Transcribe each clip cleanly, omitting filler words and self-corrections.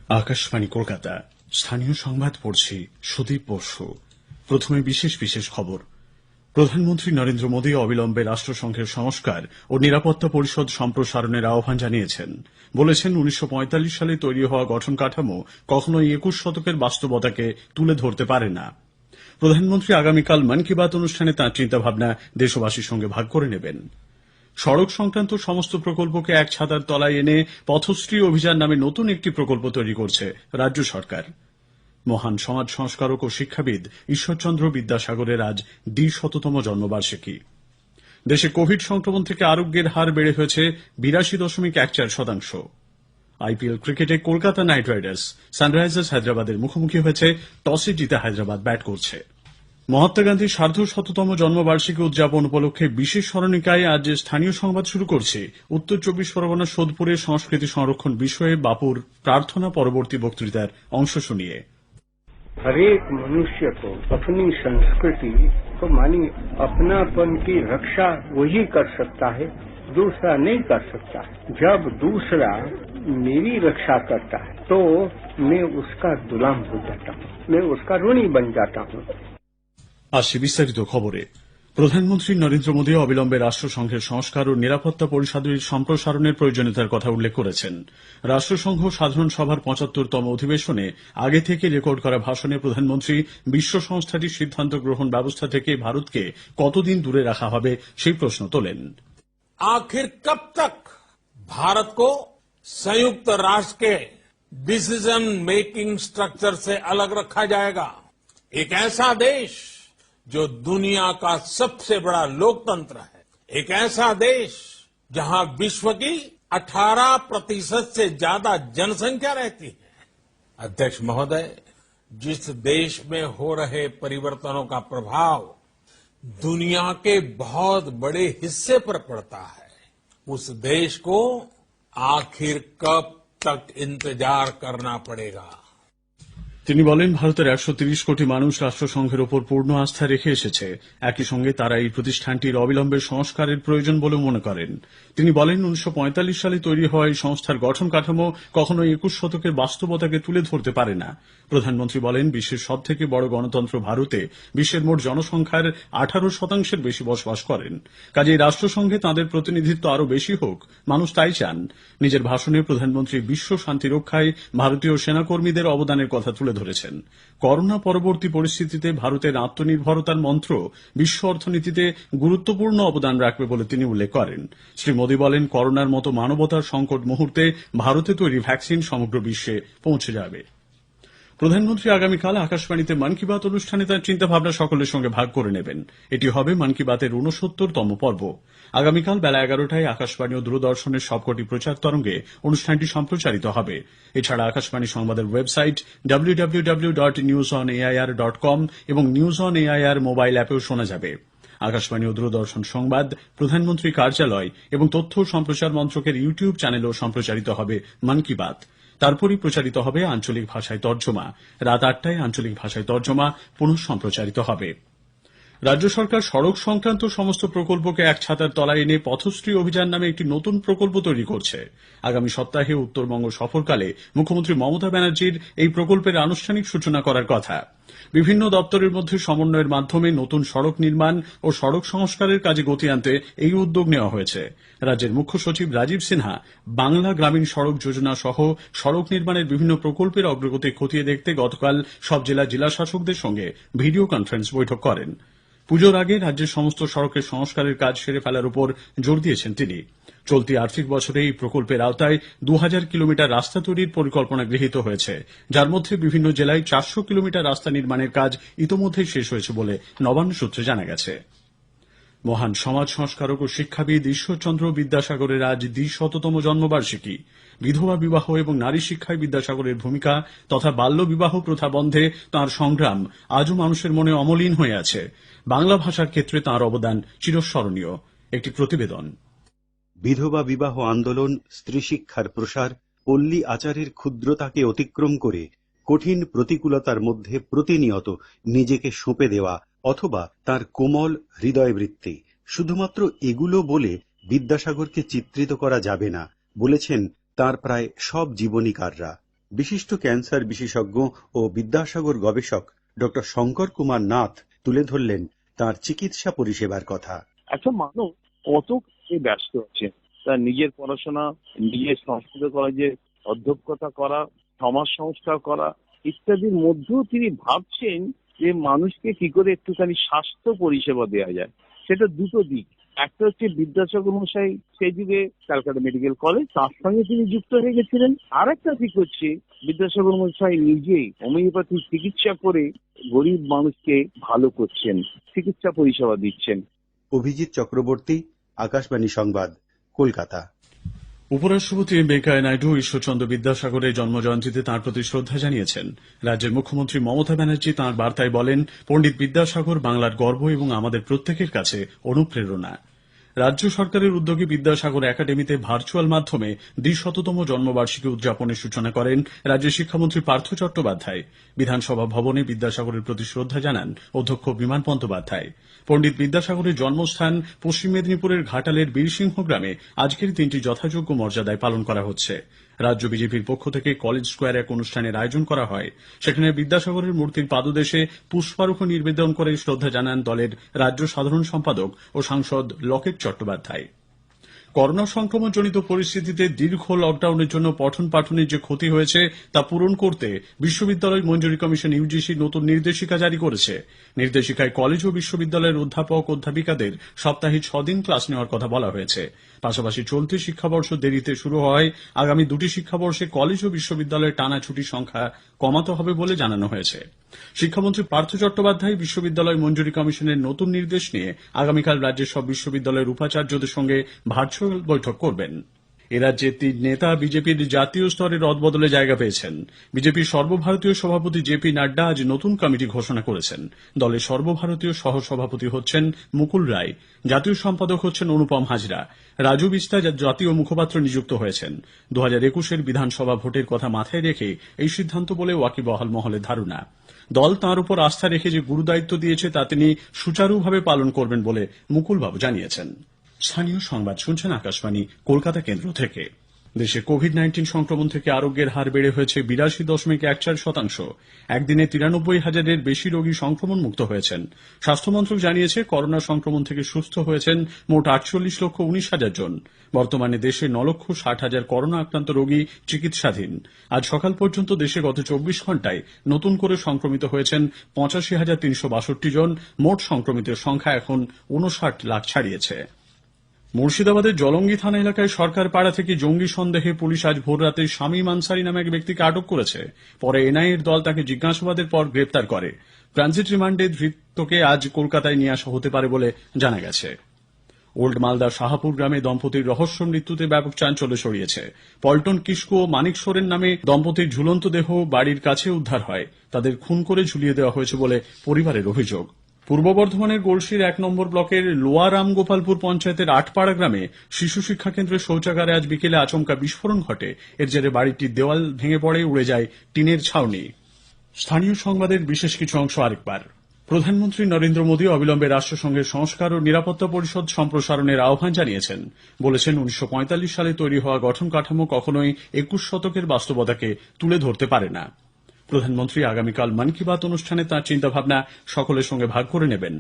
আকাশবাণী কলকাতা, স্থানীয় সংবাদ পড়ছি সুদীপ বসু। প্রথমে বিশেষ বিশেষ খবর। প্রধানমন্ত্রী নরেন্দ্র মোদী অবিলম্বে রাষ্ট্রসংঘের সংস্কার ও নিরাপত্তা পরিষদ সম্প্রসারণের আহ্বান জানিয়েছেন। বলেছেন 1945 সালে তৈরি হওয়া গঠন কাঠামো কখনোই 21 শতকের বাস্তবতাকে তুলে ধরতে পারে না। প্রধানমন্ত্রী আগামীকাল মন কি বাত অনুষ্ঠানে তাঁর চিন্তাভাবনা দেশবাসীর সঙ্গে ভাগ করে নেবেন। সড়ক সংক্রান্ত সমস্ত প্রকল্পকে এক ছাতার তলায় এনে পথশ্রী অভিযান নামে নতুন একটি প্রকল্প তৈরি করছে রাজ্য সরকার। মহান সমাজ সংস্কারক ও শিক্ষাবিদ ঈশ্বরচন্দ্র বিদ্যাসাগরের আজ ২০০তম জন্মবার্ষিকী। দেশে কোভিড সংক্রমণ থেকে আরোগ্যের হার বেড়ে হয়েছে ৮২.১৪%। আইপিএল ক্রিকেটে কলকাতা নাইট রাইডার্স সানরাইজার্স হায়দ্রাবাদের মুখোমুখি হয়েছে। টসে জিতে হায়দ্রাবাদ ব্যাট করছে। মহাত্মা গান্ধীর ১৫০তম জন্মবার্ষিকী উদযাপন উপলক্ষে বিশেষ স্মরণিকায় আজ স্থানীয় সংবাদ শুরু করছে। উত্তর ২৪ পরগনার সোদপুরে সংস্কৃতি সংরক্ষণ বিষয়ে বাপুর প্রার্থনা পরবর্তী বক্তৃতার অংশ শুনিয়ে हरेक मनुष्य को अपनी संस्कृति तो मानी अपनापन की रक्षा वही कर सकता है, दूसरा नहीं कर सकता। जब दूसरा मेरी रक्षा करता है तो मैं उसका गुलाम हो जाता हूँ, मैं उसका ऋणी बन जाता हूँ। আসছে বিস্তারিত খবরে। প্রধানমন্ত্রী নরেন্দ্র মোদী অবিলম্বে রাষ্ট্রসংঘের সংস্কার ও নিরাপত্তা পরিষদের সম্প্রসারণের প্রয়োজনীয়তার কথা উল্লেখ করেছেন। রাষ্ট্রসংঘ সাধারণ সভার ৭৫তম অধিবেশনে আগে থেকে রেকর্ড করা ভাষণে প্রধানমন্ত্রী বিশ্ব সংস্থাটির সিদ্ধান্ত গ্রহণ ব্যবস্থা থেকে ভারতকে কতদিন দূরে রাখা হবে সেই প্রশ্ন তোলেন। आखिर कब तक भारत को संयुक्त राष्ट्र के डिसीजन मेकिंग स्ट्रक्चर से अलग रखा जाएगा? एक ऐसा देश जो दुनिया का सबसे बड़ा लोकतंत्र है, एक ऐसा देश जहां विश्व की 18% से ज्यादा जनसंख्या रहती है। अध्यक्ष महोदय, जिस देश में हो रहे परिवर्तनों का प्रभाव दुनिया के बहुत बड़े हिस्से पर पड़ता है, उस देश को आखिर कब तक इंतजार करना पड़ेगा? তিনি বলেন, ভারতের ১৩০ কোটি মানুষ রাষ্ট্রসংঘের ওপর পূর্ণ আস্থা রেখে এসেছে। একই সঙ্গে তারা এই প্রতিষ্ঠানটির অবিলম্বে সংস্কারের প্রয়োজন বলে মনে করেন। তিনি বলেন, ১৯৪৫ সালে তৈরি হওয়া এই সংস্থার গঠন কাঠামো কখনো ২১ শতকের বাস্তবতাকে তুলে ধরতে পারে না। প্রধানমন্ত্রী বলেন, বিশ্বের সবথেকে বড় গণতন্ত্র ভারতে বিশ্বের মোট জনসংখ্যার ১৮% বেশি বসবাস করেন। কাজেই রাষ্ট্রসংঘে তাঁদের প্রতিনিধিত্ব আরও বেশি হোক, মানুষ তাই চান। নিজের ভাষণে প্রধানমন্ত্রী বিশ্ব শান্তি রক্ষায় ভারতীয় সেনাকর্মীদের অবদানের কথা তুলে ধরেছেন। করোনা পরবর্তী পরিস্থিতিতে ভারতের আত্মনির্ভরতার মন্ত্র বিশ্ব অর্থনীতিতে গুরুত্বপূর্ণ অবদান রাখবে বলে তিনি উল্লেখ করেন। শ্রী মোদী বলেন, করোনার মতো মানবতার সংকট মুহূর্তে ভারতে তৈরি ভ্যাকসিন সমগ্র বিশ্বে পৌঁছে যাবে। প্রধানমন্ত্রী আগামীকাল আকাশবাণীতে মন কি বাত অনুষ্ঠানে তাঁর চিন্তাভাবনা সকলের সঙ্গে ভাগ করে নেবেন। এটি হবে মন কি বাতের ৬৯তম পর্ব। আগামীকাল বেলা ১১টায় আকাশবাণী ও দূরদর্শনের সবকটি প্রচার তরঙ্গে অনুষ্ঠানটি সম্প্রচারিত হবে। এছাড়া আকাশবাণী সংবাদের ওয়েবসাইট www.newsonair.com এবং নিউজ অন এআইআর মোবাইল অ্যাপেও শোনা যাবে। আকাশবাণী ও দূরদর্শন সংবাদ, প্রধানমন্ত্রী কার্যালয় এবং তথ্য ও সম্প্রচার মন্ত্রকের ইউটিউব চ্যানেলেও সম্প্রচারিত হবে মন কি বাত। তারপরই প্রচারিত হবে আঞ্চলিক ভাষায় তর্জমা। রাত ৮টায় আঞ্চলিক ভাষায় তর্জমা পুনঃ সম্প্রচারিত হবে। রাজ্য সরকার সড়ক সংক্রান্ত সমস্ত প্রকল্পকে এক ছাতার তলায় এনে পথশ্রী অভিযান নামে একটি নতুন প্রকল্প তৈরি করছে। আগামী সপ্তাহে উত্তরবঙ্গ সফরকালে মুখ্যমন্ত্রী মমতা ব্যানার্জির এই প্রকল্পের আনুষ্ঠানিক সূচনা করার কথা। বিভিন্ন দপ্তরের মধ্যে সমন্বয়ের মাধ্যমে নতুন সড়ক নির্মাণ ও সড়ক সংস্কারের কাজে গতি আনতে এই উদ্যোগ নেওয়া হয়েছে। রাজ্যের মুখ্য সচিব রাজীব সিনহা বাংলা গ্রামীণ সড়ক যোজনা সহ সড়ক নির্মাণের বিভিন্ন প্রকল্পের অগ্রগতি খতিয়ে দেখতে গতকাল সব জেলা শাসকদের সঙ্গে ভিডিও কনফারেন্স বৈঠক করেন। পুজোর আগে রাজ্যের সমস্ত সড়কের সংস্কারের কাজ সেরে ফেলার উপর জোর দিয়েছেন তিনি। চলতি আর্থিক বছরে এই প্রকল্পের আওতায় ২০০০ কিলোমিটার রাস্তা তৈরির পরিকল্পনা গৃহীত হয়েছে, যার মধ্যে বিভিন্ন জেলায় ৪০০ কিলোমিটার রাস্তা নির্মাণের কাজ ইতোমধ্যেই শেষ হয়েছে বলে নবান্ন সূত্রে জানা গেছে। মহান সমাজ সংস্কারক ও শিক্ষাবিদ ঈশ্বরচন্দ্র বিদ্যাসাগরের আজ ২০০তম জন্মবার্ষিকী। বিধবা বিবাহ এবং নারী শিক্ষায় বিদ্যাসাগরের ভূমিকা তথা বাল্য বিবাহ প্রথা বন্ধে তাঁর সংগ্রাম আজও মানুষের মনে অমলিন হয়ে আছে। বাংলা ভাষার ক্ষেত্রে তাঁর অবদান চিরস্মরণীয়। একটি প্রতিবেদন। বিধবা বিবাহ আন্দোলন, স্ত্রী শিক্ষার প্রসার, পল্লী আচারের ক্ষুদ্রতাকে অতিক্রম করে কঠিন প্রতিকূলতার মধ্যে প্রতিনিয়ত নিজেকে সঁপে দেওয়া অথবা তার কোমল হৃদয়বৃত্তি, শুধুমাত্র এগুলো বলে বিদ্যাসাগরকে চিত্রিত করা যাবে না বলেছেন তার প্রায় সব জীবনীকাররা। বিশিষ্ট ক্যান্সার বিশেষজ্ঞ ও বিদ্যাসাগর গবেষক ডক্টর শঙ্কর কুমার নাথ তুলে ধরলেন তাঁর চিকিৎসা পরিষেবার কথা। একটা মানুষ কত ব্যস্ত আছে, তার নিজের পড়াশোনা, নিজের সংস্কৃত কলেজে অধ্যক্ষতা করা, সমাজ সংস্কার করা ইত্যাদির মধ্যেও তিনি ভাবছেন যে মানুষকে কি করে একটুখানি স্বাস্থ্য পরিষেবা দেওয়া যায়। সেটা দুটো দিক, একটা হচ্ছে বিদ্যাসাগর মশাই সেই যুগে ক্যালকাটা মেডিকেল কলেজ, তার সঙ্গে তিনি যুক্ত হয়ে গেছিলেন। আর একটা দিক হচ্ছে বিদ্যাসাগর মশাই নিজেই হোমিওপ্যাথি চিকিৎসা করে গরিব মানুষকে ভালো করছেন, চিকিৎসা পরিষেবা দিচ্ছেন। অভিজিৎ চক্রবর্তী, আকাশবাণী সংবাদ, কলকাতা। উপরাষ্ট্রপতি ভেঙ্কাইয়া নাইডু ঈশ্বরচন্দ্র বিদ্যাসাগরের জন্মজয়ন্তীতে তাঁর প্রতি শ্রদ্ধা জানিয়েছেন। রাজ্যের মুখ্যমন্ত্রী মমতা ব্যানার্জি তাঁর বার্তায় বলেন, পণ্ডিত বিদ্যাসাগর বাংলার গর্ব এবং আমাদের প্রত্যেকের কাছে অনুপ্রেরণা। রাজ্য সরকারের উদ্যোগে বিদ্যাসাগর একাডেমিতে ভার্চুয়াল মাধ্যমে ২০০তম জন্মবার্ষিকী উদযাপনের সূচনা করেন রাজ্যের শিক্ষামন্ত্রী পার্থ চট্টোপাধ্যায়। বিধানসভা ভবনে বিদ্যাসাগরের প্রতি শ্রদ্ধা জানান অধ্যক্ষ বিমান বন্দ্যোপাধ্যায়। পণ্ডিত বিদ্যাসাগরের জন্মস্থান পশ্চিম মেদিনীপুরের ঘাটালের বীরসিংহ গ্রামে আজকের দিনটি যথাযোগ্য মর্যাদায় পালন করা হচ্ছে। রাজ্য বিজেপির পক্ষ থেকে কলেজ স্কোয়ারে এক অনুষ্ঠানের আয়োজন করা হয়। সেখানে বিদ্যাসাগরের মূর্তির পাদদেশে পুষ্পার্ঘ্য নিবেদন করে শ্রদ্ধা জানান দলের রাজ্য সাধারণ সম্পাদক ও সাংসদ লকেট চট্টোপাধ্যায়। করোনা সংক্রমণ জনিত পরিস্থিতিতে দীর্ঘ লকডাউনের জন্য পঠন পাঠনের যে ক্ষতি হয়েছে তা পূরণ করতে বিশ্ববিদ্যালয় মঞ্জুরি কমিশন ইউজিসি নতুন নির্দেশিকা জারি করেছে। নির্দেশিকায় কলেজ ও বিশ্ববিদ্যালয়ের অধ্যাপক অধ্যাপিকাদের সপ্তাহে 6 দিন ক্লাস নেওয়ার কথা বলা হয়েছে। পাশাপাশি চলতি শিক্ষাবর্ষ দেরিতে শুরু হওয়ায় আগামী 2টি শিক্ষাবর্ষে কলেজ ও বিশ্ববিদ্যালয়ে টানা ছুটির সংখ্যা কমাতে হবে বলে জানানো হয়েছে। শিক্ষামন্ত্রী পার্থ চট্টোপাধ্যায় বিশ্ববিদ্যালয় মঞ্জুরি কমিশনের নতুন নির্দেশ নিয়ে আগামীকাল রাজ্যের সব বিশ্ববিদ্যালয়ের উপাচার্যদের সঙ্গে ভার্চুয়াল বৈঠক করবেন। এরাজ্যে 3 নেতা বিজেপির জাতীয় স্তরে রদবদলে জায়গা পেয়েছেন। বিজেপির সর্বভারতীয় সভাপতি জেপি নাড্ডা আজ নতুন কমিটি ঘোষণা করেছেন। দলের সর্বভারতীয় সহসভাপতি হচ্ছেন মুকুল রায়, জাতীয় সম্পাদক হচ্ছেন অনুপম হাজরা। রাজু বিস্তা জাতীয় মুখপাত্র নিযুক্ত হয়েছেন। 2021-এর বিধানসভা ভোটের কথা মাথায় রেখে এই সিদ্ধান্ত বলে ওয়াকিবহাল মহলের ধারণা। দল তাঁর উপর আস্থা রেখে যে গুরুদায়িত্ব দিয়েছে তা তিনি সুচারুভাবে পালন করবেন বলে মুকুলবাবু জানিয়েছেন। স্থানীয় সংবাদ শুনছেন আকাশবাণী কলকাতা কেন্দ্র থেকে। দেশে কোভিড-19 সংক্রমণ থেকে আরোগ্যের হার বেড়ে হয়েছে 82.14%। একদিনে 93,000-এর বেশি রোগী সংক্রমণ মুক্ত হয়েছেন। স্বাস্থ্যমন্ত্রক জানিয়েছে, করোনা সংক্রমণ থেকে সুস্থ হয়েছেন মোট 48,19,000 জন। বর্তমানে দেশে 9,60,000 করোনা আক্রান্ত রোগী চিকিৎসাধীন। আজ সকাল পর্যন্ত দেশে গত 24 ঘন্টায় নতুন করে সংক্রমিত হয়েছেন 85,362 জন। মোট সংক্রমিতের সংখ্যা এখন 59 লাখ ছাড়িয়েছে। মুর্শিদাবাদের জলঙ্গি থানা এলাকায় সরকার পাড়া থেকে জঙ্গি সন্দেহে পুলিশ আজ ভোররাতে শামীম আনসারী নামে এক ব্যক্তিকে আটক করেছে। পরে এনআইএর দল তাকে জিজ্ঞাসাবাদের পর গ্রেপ্তার করে। ট্রানজিট রিমান্ডে ধৃতকে আজ কলকাতায় নিয়ে আসা হতে পারে বলে জানা গেছে। ওল্ড মালদার শাহাপুর গ্রামে দম্পতির রহস্য মৃত্যুতে ব্যাপক চাঞ্চল্য ছড়িয়েছে। পল্টন কিস্কু ও মানিক সোরেন নামে দম্পতির ঝুলন্ত দেহ বাড়ির কাছে উদ্ধার হয়। তাদের খুন করে ঝুলিয়ে দেওয়া হয়েছে বলে পরিবারের অভিযোগ। পূর্ব বর্ধমানের গলসির 1 নম্বর ব্লকের লোয়া রামগোপালপুর পঞ্চায়েতের আটপাড়া গ্রামে শিশু শিক্ষা কেন্দ্রের শৌচাগারে আজ বিকেলে আচমকা বিস্ফোরণ ঘটে। এর জেরে বাড়িটির দেওয়াল ভেঙে পড়ে, উড়ে যায় টিনের ছাউনি। স্থানীয় সংবাদের বিশেষ কিছু অংশ আরেকবার। প্রধানমন্ত্রী নরেন্দ্র মোদী অবিলম্বে রাষ্ট্রসংঘের সংস্কার ও নিরাপত্তা পরিষদ সম্প্রসারণের আহ্বান জানিয়েছেন। বলেছেন, 1945 সালে তৈরি হওয়া গঠন কাঠামো কখনোই 21 শতকের বাস্তবতাকে তুলে ধরতে পারে না। প্রধানমন্ত্রী আগামীকাল মন কি বাত অনুষ্ঠানে তাঁর চিন্তাভাবনা সকলের সঙ্গে ভাগ করে নেবেন।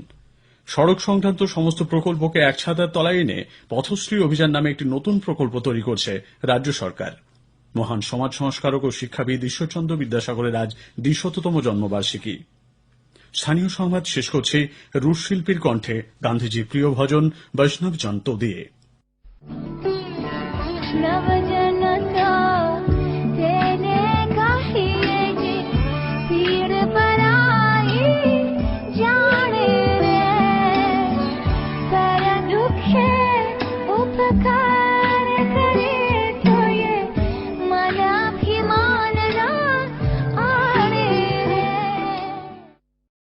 সড়ক সংক্রান্ত সমস্ত প্রকল্পকে এক ছাতার তলায় এনে পথশ্রী অভিযান নামে একটি নতুন প্রকল্প তৈরি করছে রাজ্য সরকার। মহান সমাজ সংস্কারক ও শিক্ষাবিদ ঈশ্বরচন্দ্র বিদ্যাসাগরের আজ 200তম জন্মবার্ষিকী। স্থানীয় সংবাদ শেষ করছি রুশ শিল্পীর কণ্ঠে গান্ধীজির প্রিয় ভজন বৈষ্ণব জন তো দিয়ে। उपकार